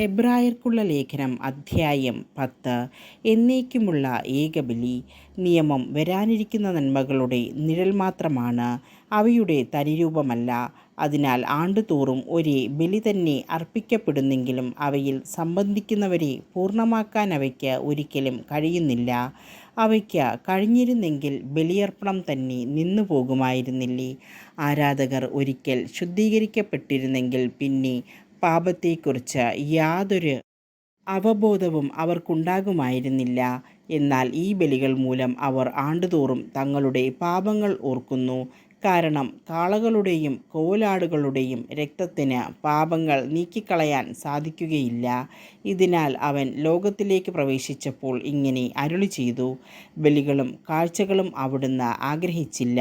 ഹെബ്രായർക്കുള്ള ലേഖനം അധ്യായം 10. എന്നേക്കുമുള്ള ഏകബലി. നിയമം വരാനിരിക്കുന്ന നന്മകളുടെ നിഴൽ മാത്രമാണ്, അവയുടെ തനിരൂപമല്ല. അതിനാൽ ആണ്ടുതോറും ഒരേ ബലി തന്നെ അർപ്പിക്കപ്പെടുന്നെങ്കിലും അവയിൽ സംബന്ധിക്കുന്നവരെ പൂർണ്ണമാക്കാൻ അവയ്ക്ക് ഒരിക്കലും കഴിയുന്നില്ല. അവയ്ക്ക് കഴിഞ്ഞിരുന്നെങ്കിൽ ബലിയർപ്പണം തന്നെ നിന്നു പോകുമായിരുന്നില്ലേ? ആരാധകർ ഒരിക്കൽ ശുദ്ധീകരിക്കപ്പെട്ടിരുന്നെങ്കിൽ പിന്നെ പാപത്തെക്കുറിച്ച് യാതൊരു അവബോധവും അവർക്കുണ്ടാകുമായിരുന്നില്ല. എന്നാൽ ഈ ബലികൾ മൂലം അവർ ആണ്ടുതോറും തങ്ങളുടെ പാപങ്ങൾ ഓർക്കുന്നു. കാരണം കാളകളുടെയും കോലാടുകളുടെയും രക്തത്തിന് പാപങ്ങൾ നീക്കിക്കളയാൻ സാധിക്കുകയില്ല. ഇതിനാൽ അവൻ ലോകത്തിലേക്ക് പ്രവേശിച്ചപ്പോൾ ഇങ്ങനെ അരുളിച്ചെയ്തു: ബലികളും കാഴ്ചകളും അവിടുന്ന് ആഗ്രഹിച്ചില്ല,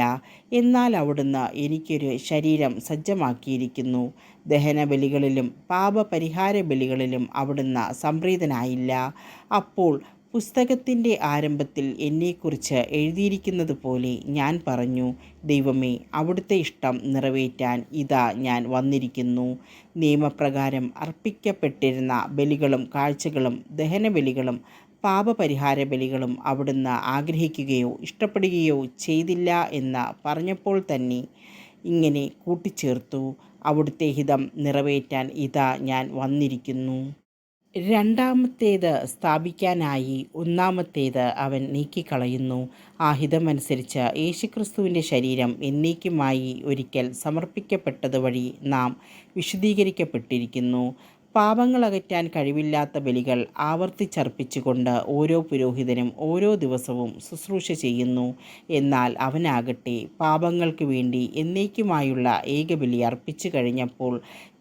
എന്നാൽ അവിടുന്ന് എനിക്കൊരു ശരീരം സജ്ജമാക്കിയിരിക്കുന്നു. ദഹനബലികളിലും പാപപരിഹാര ബലികളിലും അവിടുന്ന് സംപ്രീതനായില്ല. അപ്പോൾ പുസ്തകത്തിൻ്റെ ആരംഭത്തിൽ എന്നെക്കുറിച്ച് എഴുതിയിരിക്കുന്നത് പോലെ ഞാൻ പറഞ്ഞു: ദൈവമേ, അവിടുത്തെ ഇഷ്ടം നിറവേറ്റാൻ ഇതാ ഞാൻ വന്നിരിക്കുന്നു. നിയമപ്രകാരം അർപ്പിക്കപ്പെട്ടിരുന്ന ബലികളും കാഴ്ചകളും ദഹനബലികളും പാപപരിഹാര ബലികളും അവിടുന്ന് ആഗ്രഹിക്കുകയോ ഇഷ്ടപ്പെടുകയോ ചെയ്തില്ല എന്ന് പറഞ്ഞപ്പോൾ തന്നെ ഇങ്ങനെ കൂട്ടിച്ചേർത്തു: അവിടുത്തെ ഹിതം നിറവേറ്റാൻ ഇതാ ഞാൻ വന്നിരിക്കുന്നു. രണ്ടാമത്തേത് സ്ഥാപിക്കാനായി ഒന്നാമത്തേത് അവൻ നീക്കിക്കളയുന്നു. ആ ഹിതമനുസരിച്ച് യേശുക്രിസ്തുവിൻ്റെ ശരീരം എന്നേക്കുമായി ഒരിക്കൽ സമർപ്പിക്കപ്പെട്ടത് വഴി നാം വിശുദ്ധീകരിക്കപ്പെട്ടിരിക്കുന്നു. പാപങ്ങൾ അകറ്റാൻ കഴിവില്ലാത്ത ബലികൾ ആവർത്തിച്ചർപ്പിച്ചുകൊണ്ട് ഓരോ പുരോഹിതനും ഓരോ ദിവസവും ശുശ്രൂഷ ചെയ്യുന്നു. എന്നാൽ അവനാകട്ടെ പാപങ്ങൾക്ക് വേണ്ടി എന്നേക്കുമായുള്ള ഏകബലി അർപ്പിച്ചു കഴിഞ്ഞപ്പോൾ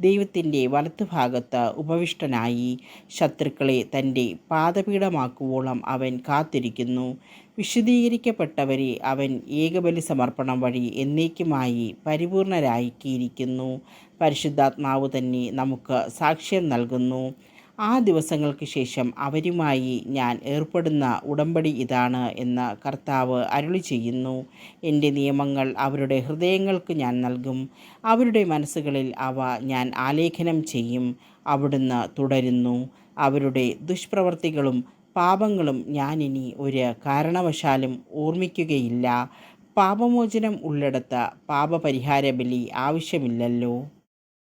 ദൈവത്തിൻ്റെ വലത്തുഭാഗത്ത് ഉപവിഷ്ടനായി. ശത്രുക്കളെ തൻ്റെ പാദപീഠമാക്കുവോളം അവൻ കാത്തിരിക്കുന്നു. വിശുദ്ധീകരിക്കപ്പെട്ടവരെ അവൻ ഏകബലി സമർപ്പണം വഴി എന്നേക്കുമായി പരിപൂർണരാക്കിയിരിക്കുന്നു. പരിശുദ്ധാത്മാവ് തന്നെ നമുക്ക് സാക്ഷ്യം നൽകുന്നു. ആ ദിവസങ്ങൾക്ക് ശേഷം അവരുമായി ഞാൻ ഏർപ്പെടുന്ന ഉടമ്പടി ഇതാണ് എന്ന് കർത്താവ് അരുളിച്ചെയ്യുന്നു: എൻ്റെ നിയമങ്ങൾ അവരുടെ ഹൃദയങ്ങൾക്ക് ഞാൻ നൽകും, അവരുടെ മനസ്സുകളിൽ അവ ഞാൻ ആലേഖനം ചെയ്യും. അവിടുന്ന് തുടരുന്നു: അവരുടെ ദുഷ്പ്രവൃത്തികളും പാപങ്ങളും ഞാനിനി ഒരു കാരണവശാലും ഓർമ്മിക്കുകയില്ല. പാപമോചനം ഉള്ളിടത്ത് പാപപരിഹാര ബലി ആവശ്യമില്ലല്ലോ.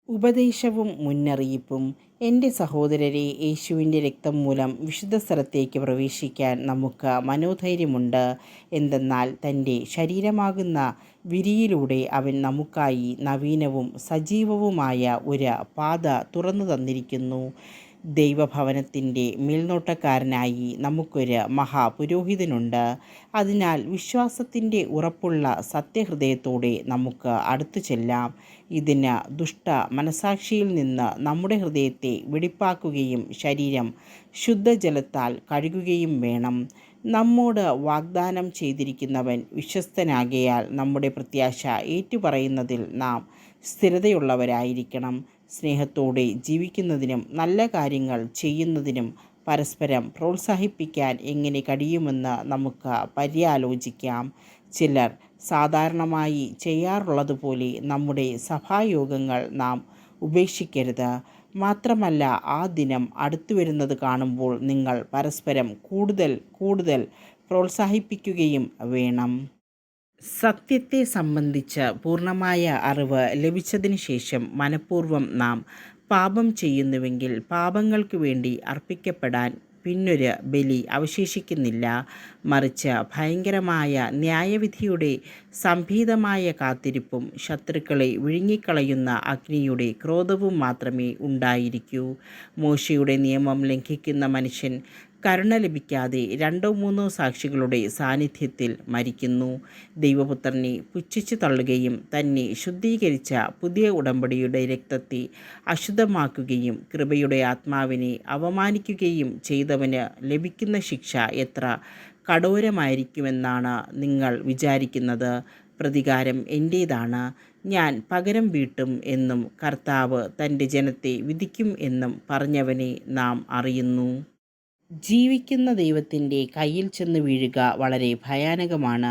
ഉപദേശവും മുന്നറിയിപ്പും. എൻ്റെ സഹോദരരെ, യേശുവിൻ്റെ രക്തം മൂലം വിശുദ്ധ സ്ഥലത്തേക്ക് പ്രവേശിക്കാൻ നമുക്ക് മനോധൈര്യമുണ്ട്. എന്തെന്നാൽ തൻ്റെ ശരീരമാകുന്ന വിരിയിലൂടെ അവൻ നമുക്കായി നവീനവും സജീവവുമായ ഒരു പാത തുറന്നു തന്നിരിക്കുന്നു. ദൈവഭവനത്തിൻ്റെ മേൽനോട്ടക്കാരനായി നമുക്കൊരു മഹാപുരോഹിതനുണ്ട്. അതിനാൽ വിശ്വാസത്തിൻ്റെ ഉറപ്പുള്ള സത്യഹൃദയത്തോടെ നമുക്ക് അടുത്തു ചെല്ലാം. ഇതിന് ദുഷ്ട മനസാക്ഷിയിൽ നിന്ന് നമ്മുടെ ഹൃദയത്തെ വെടിപ്പാക്കുകയും ശരീരം ശുദ്ധജലത്താൽ കഴുകുകയും വേണം. നമ്മോട് വാഗ്ദാനം ചെയ്തിരിക്കുന്നവൻ വിശ്വസ്തനാകയാൽ നമ്മുടെ പ്രത്യാശ ഏറ്റുപറയുന്നതിൽ നാം സ്ഥിരതയുള്ളവരായിരിക്കണം. സ്നേഹത്തോടെ ജീവിക്കുന്നതിനും നല്ല കാര്യങ്ങൾ ചെയ്യുന്നതിനും പരസ്പരം പ്രോത്സാഹിപ്പിക്കാൻ എങ്ങനെ കഴിയുമെന്ന് നമുക്ക് പര്യാലോചിക്കാം. ചിലർ സാധാരണമായി ചെയ്യാറുള്ളതുപോലെ നമ്മുടെ സഭായോഗങ്ങൾ നാം ഉപേക്ഷിക്കരുത്. മാത്രമല്ല, ആ ദിനം അടുത്തു വരുന്നത് കാണുമ്പോൾ നിങ്ങൾ പരസ്പരം കൂടുതൽ പ്രോത്സാഹിപ്പിക്കുകയും വേണം. സത്യത്തെ സംബന്ധിച്ച് പൂർണ്ണമായ അറിവ് ലഭിച്ചതിന് ശേഷം മനഃപൂർവ്വം നാം പാപം ചെയ്യുന്നുവെങ്കിൽ പാപങ്ങൾക്ക് വേണ്ടി അർപ്പിക്കപ്പെടാൻ പിന്നൊരു ബലി അവശേഷിക്കുന്നില്ല. മറിച്ച് ഭയങ്കരമായ ന്യായവിധിയുടെ സംഭീതമായ കാത്തിരിപ്പും ശത്രുക്കളെ വിഴുങ്ങിക്കളയുന്ന അഗ്നിയുടെ ക്രോധവും മാത്രമേ ഉണ്ടായിരിക്കൂ. മോശയുടെ നിയമം ലംഘിക്കുന്ന മനുഷ്യൻ കരുണ ലഭിക്കാതെ 2-3 സാക്ഷികളുടെ സാന്നിധ്യത്തിൽ മരിക്കുന്നു. ദൈവപുത്രനെ പുച്ഛിച്ചു തള്ളുകയും തന്നെ ശുദ്ധീകരിച്ച പുതിയ ഉടമ്പടിയുടെ രക്തത്തെ അശുദ്ധമാക്കുകയും കൃപയുടെ ആത്മാവിനെ അവമാനിക്കുകയും ചെയ്തവന് ലഭിക്കുന്ന ശിക്ഷ എത്ര കഠോരമായിരിക്കുമെന്നാണ് നിങ്ങൾ വിചാരിക്കുന്നത്? പ്രതികാരം എൻ്റേതാണ്, ഞാൻ പകരം വീട്ടും എന്നും കർത്താവ് തൻ്റെ ജനത്തെ വിധിക്കും എന്നും പറഞ്ഞവനെ നാം അറിയുന്നു. ജീവിക്കുന്ന ദൈവത്തിൻ്റെ കയ്യിൽ ചെന്ന് വീഴുക വളരെ ഭയാനകമാണ്.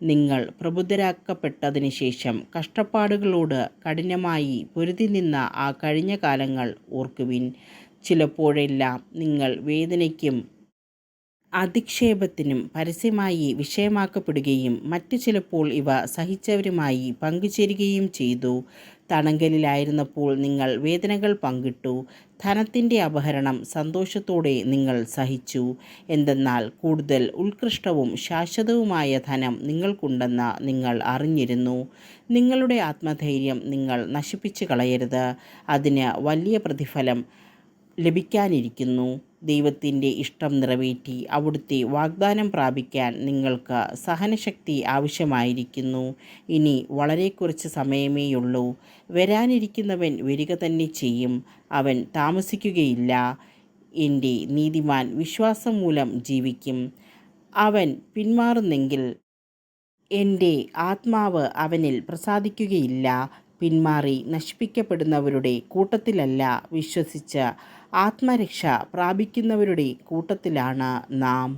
നിങ്ങൾ പ്രബുദ്ധരാക്കപ്പെട്ടതിന് ശേഷം കഷ്ടപ്പാടുകളോട് കഠിനമായി പൊരുതി നിന്ന ആ കഴിഞ്ഞ കാലങ്ങൾ ഓർക്കുവിൻ. ചിലപ്പോഴെല്ലാം നിങ്ങൾ വേദനയ്ക്കും അധിക്ഷേപത്തിനും പരസ്യമായി വിഷയമാക്കപ്പെടുകയും മറ്റു ചിലപ്പോൾ ഇവ സഹിച്ചവരുമായി പങ്കുചേരുകയും ചെയ്തു. തടങ്കലിലായിരുന്നപ്പോൾ നിങ്ങൾ വേദനകൾ പങ്കിട്ടു. ധനത്തിൻ്റെ അപഹരണം സന്തോഷത്തോടെ നിങ്ങൾ സഹിച്ചു. എന്തെന്നാൽ കൂടുതൽ ഉത്കൃഷ്ടവും ശാശ്വതവുമായ ധനം നിങ്ങൾക്കുണ്ടെന്ന് നിങ്ങൾ അറിഞ്ഞിരുന്നു. നിങ്ങളുടെ ആത്മധൈര്യം നിങ്ങൾ നശിപ്പിച്ചു കളയരുത്. അതിന് വലിയ പ്രതിഫലം ലഭിക്കാനിരിക്കുന്നു. ദൈവത്തിൻ്റെ ഇഷ്ടം നിറവേറ്റി അവിടുത്തെ വാഗ്ദാനം പ്രാപിക്കാൻ നിങ്ങൾക്ക് സഹനശക്തി ആവശ്യമായിരിക്കുന്നു. ഇനി വളരെ കുറച്ച് സമയമേയുള്ളൂ. വരാനിരിക്കുന്നവൻ വരിക തന്നെ ചെയ്യും. അവൻ താമസിക്കുകയില്ല. എൻ്റെ നീതിമാൻ വിശ്വാസം മൂലം ജീവിക്കും. അവൻ പിന്മാറുന്നെങ്കിൽ എൻ്റെ ആത്മാവ് അവനിൽ പ്രസാദിക്കുകയില്ല. പിന്മാറി നശിപ്പിക്കപ്പെടുന്നവരുടെ കൂട്ടത്തിലല്ല, വിശ്വസിച്ച് ആത്മരക്ഷ പ്രാപിക്കുന്നവരുടെ കൂട്ടത്തിലാണ് നാം.